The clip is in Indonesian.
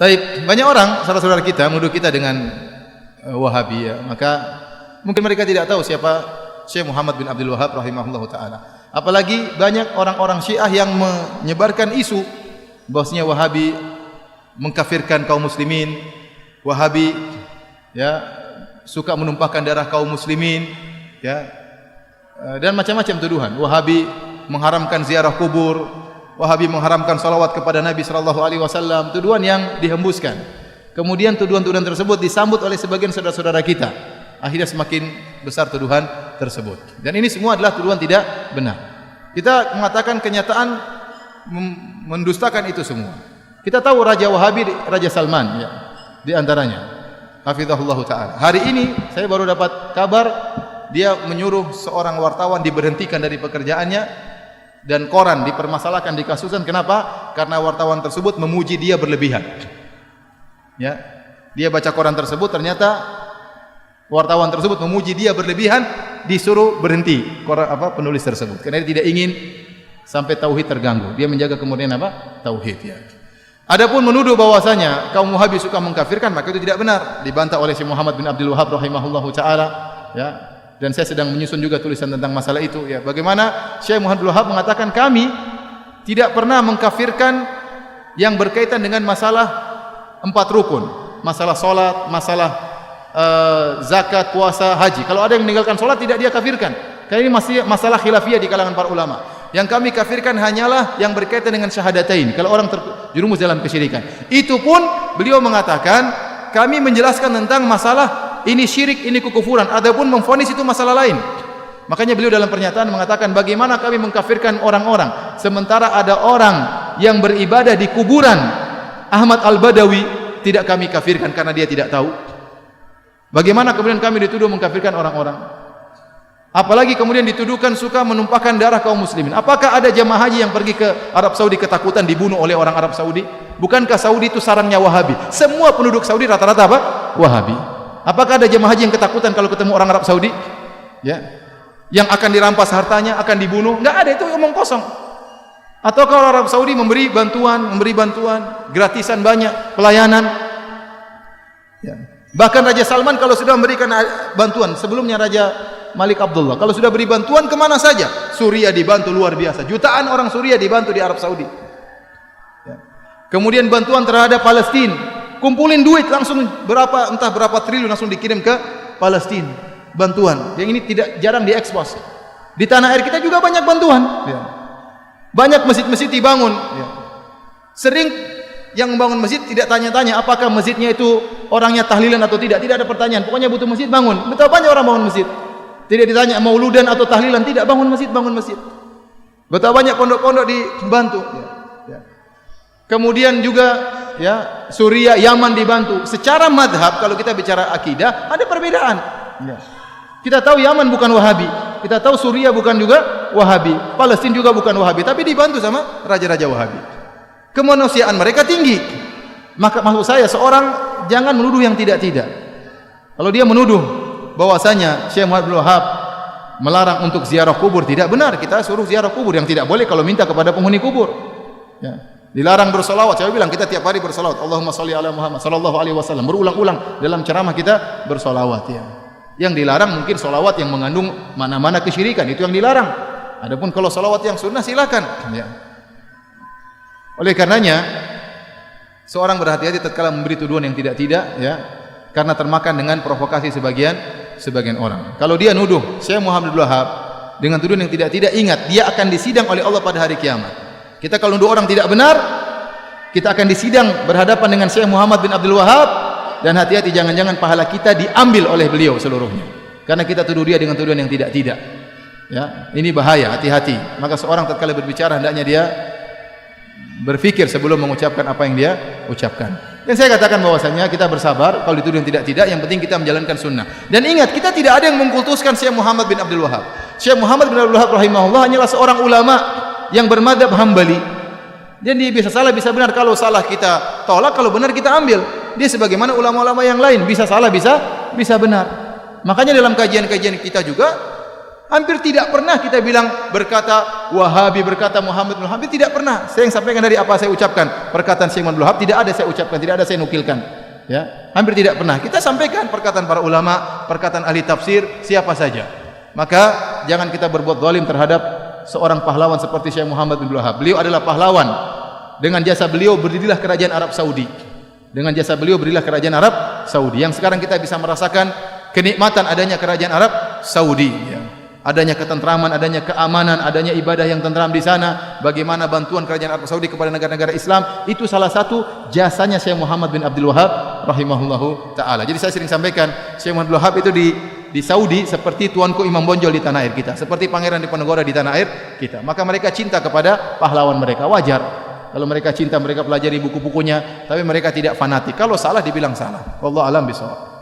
Taib, banyak orang saudara-saudara kita menuduh kita dengan Wahabi ya. Maka mungkin mereka tidak tahu siapa Syekh Muhammad bin Abdul Wahhab rahimahullahu taala. Apalagi banyak orang-orang Syiah yang menyebarkan isu bahwasanya Wahabi mengkafirkan kaum muslimin, Wahabi ya suka menumpahkan darah kaum muslimin ya. Dan macam-macam tuduhan. Wahabi mengharamkan ziarah kubur, Wahabi mengharamkan salawat kepada Nabi sallallahu alaihi wasallam, tuduhan yang dihembuskan. Kemudian tuduhan-tuduhan tersebut disambut oleh sebagian saudara-saudara kita. Akhirnya semakin besar tuduhan tersebut. Dan ini semua adalah tuduhan tidak benar. Kita mengatakan kenyataan mendustakan itu semua. Kita tahu Raja Wahabi, Raja Salman ya, di antaranya. Hafizahullah taala. Hari ini saya baru dapat kabar dia menyuruh seorang wartawan diberhentikan dari pekerjaannya dan koran dipermasalahkan, dikasuskan. Kenapa? Karena wartawan tersebut memuji dia berlebihan. Ya, dia baca koran tersebut, ternyata wartawan tersebut memuji dia berlebihan, disuruh berhenti penulis tersebut karena dia tidak ingin sampai tauhid terganggu. Dia menjaga kemurnian tauhid ya. Adapun menuduh bahwasanya kaum Wahabi suka mengkafirkan, maka itu tidak benar, dibantah oleh Syekh Muhammad bin Abdul Wahhab rahimahullahu taala ya. Dan saya sedang menyusun juga tulisan tentang masalah itu ya. Bagaimana Syekh Muhammad bin Abdul Wahhab mengatakan kami tidak pernah mengkafirkan yang berkaitan dengan masalah 4 rukun, masalah salat, masalah zakat, puasa, haji. Kalau ada yang meninggalkan salat tidak dia kafirkan. Karena ini masih masalah khilafiyah di kalangan para ulama. Yang kami kafirkan hanyalah yang berkaitan dengan syahadatain. Kalau orang terjerumus dalam kesyirikan. Itu pun beliau mengatakan kami menjelaskan tentang masalah ini syirik, ini kekufuran. Adapun memvonis itu masalah lain. Makanya beliau dalam pernyataan mengatakan bagaimana kami mengkafirkan orang-orang sementara ada orang yang beribadah di kuburan Ahmad Al-Badawi tidak kami kafirkan karena dia tidak tahu. Bagaimana kemudian kami dituduh mengkafirkan orang-orang? Apalagi kemudian dituduhkan suka menumpahkan darah kaum muslimin. Apakah ada jamaah haji yang pergi ke Arab Saudi ketakutan dibunuh oleh orang Arab Saudi? Bukankah Saudi itu sarangnya Wahabi? Semua penduduk Saudi rata-rata apa? Wahabi. Apakah ada jamaah haji yang ketakutan kalau ketemu orang Arab Saudi? Ya. Yang akan dirampas hartanya, akan dibunuh? Enggak ada, itu omong kosong. Atau kalau Arab Saudi memberi bantuan gratisan banyak, pelayanan. Ya. Bahkan Raja Salman kalau sudah memberikan bantuan, sebelumnya Raja Malik Abdullah, kalau sudah beri bantuan kemana saja? Suriah dibantu luar biasa, jutaan orang Suriah dibantu di Arab Saudi. Ya. Kemudian bantuan terhadap Palestina, kumpulin duit langsung entah berapa triliun langsung dikirim ke Palestina. Bantuan, yang ini jarang diekspos. Di tanah air kita juga banyak bantuan. Ya. Banyak masjid-masjid dibangun. Ya. Sering yang membangun masjid tidak tanya-tanya apakah masjidnya itu orangnya tahlilan atau tidak. Tidak ada pertanyaan. Pokoknya butuh masjid bangun. Betapa banyak orang bangun masjid. Tidak ditanya mauludan atau tahlilan, tidak, bangun masjid. Betapa banyak pondok-pondok dibantu. Ya. Ya. Kemudian juga ya Suriah, Yaman dibantu. Secara madhab kalau kita bicara akidah ada perbedaan. Ya. Kita tahu Yaman bukan Wahabi, kita tahu Suriah bukan juga Wahabi, Palestina juga bukan Wahabi, tapi dibantu sama raja-raja Wahabi. Kemanusiaan mereka tinggi. Maka maksud saya seorang jangan menuduh yang tidak-tidak. Kalau dia menuduh bahwasanya Syekh Muhammad bin Wahhab melarang untuk ziarah kubur, tidak benar. Kita suruh ziarah kubur, yang tidak boleh kalau minta kepada penghuni kubur. Ya. Dilarang bersolawat. Saya bilang kita tiap hari bersolawat. Allahumma sholli ala Muhammad sallallahu alaihi wasallam. Berulang-ulang dalam ceramah kita bersolawat ya. Yang dilarang mungkin solawat yang mengandung mana-mana kesyirikan, itu yang dilarang. Adapun kalau solawat yang sunnah silakan. Ya. Oleh karenanya seorang berhati-hati tatkala memberi tuduhan yang tidak-tidak, ya, karena termakan dengan provokasi sebagian orang. Kalau dia nuduh Syekh Muhammad bin Wahhab dengan tuduhan yang tidak-tidak, ingat dia akan disidang oleh Allah pada hari kiamat. Kita kalau nuduh orang tidak benar, kita akan disidang berhadapan dengan Syekh Muhammad bin Abdul Wahhab. Dan hati-hati jangan-jangan pahala kita diambil oleh beliau seluruhnya. Karena kita tuduh dia dengan tuduhan yang tidak-tidak. Ya, ini bahaya, hati-hati. Maka seorang tatkala berbicara hendaknya dia berpikir sebelum mengucapkan apa yang dia ucapkan. Dan saya katakan bahwasanya kita bersabar kalau dituduh yang tidak-tidak, yang penting kita menjalankan sunnah. Dan ingat, kita tidak ada yang mengkultuskan Syekh Muhammad bin Abdul Wahhab. Syekh Muhammad bin Abdul Wahhab rahimahullah hanyalah seorang ulama yang bermadzhab Hambali. Dan dia bisa salah, bisa benar. Kalau salah kita tolak, kalau benar kita ambil. Dia sebagaimana ulama-ulama yang lain, bisa salah, bisa benar. Makanya dalam kajian-kajian kita juga Hampir tidak pernah kita bilang berkata Wahabi, berkata Muhammad bin Wahab, tidak pernah. Saya yang sampaikan dari apa saya ucapkan, perkataan Syekh Muhammad bin Wahab tidak ada saya ucapkan, tidak ada saya nukilkan. Ya, hampir tidak pernah. Kita sampaikan perkataan para ulama, perkataan ahli tafsir, siapa saja. Maka jangan kita berbuat zalim terhadap seorang pahlawan seperti Syekh Muhammad bin Wahab. Beliau adalah pahlawan. Dengan jasa beliau berdirilah kerajaan Arab Saudi. Dengan jasa beliau berdirilah kerajaan Arab Saudi. Yang sekarang kita bisa merasakan kenikmatan adanya kerajaan Arab Saudi. Ya. Adanya ketentraman, adanya keamanan, adanya ibadah yang tentram di sana. Bagaimana bantuan kerajaan Arab Saudi kepada negara-negara Islam, itu salah satu jasanya Syekh Muhammad bin Abdul Wahab rahimahullahu taala. Jadi saya sering sampaikan, Syekh Muhammad bin Wahab itu di Saudi seperti tuanku Imam Bonjol di tanah air kita, seperti Pangeran Diponegoro di tanah air kita. Maka mereka cinta kepada pahlawan mereka, wajar. Kalau mereka cinta, mereka pelajari buku-bukunya, tapi mereka tidak fanatik. Kalau salah dibilang salah. Wallahu a'lam bishawab.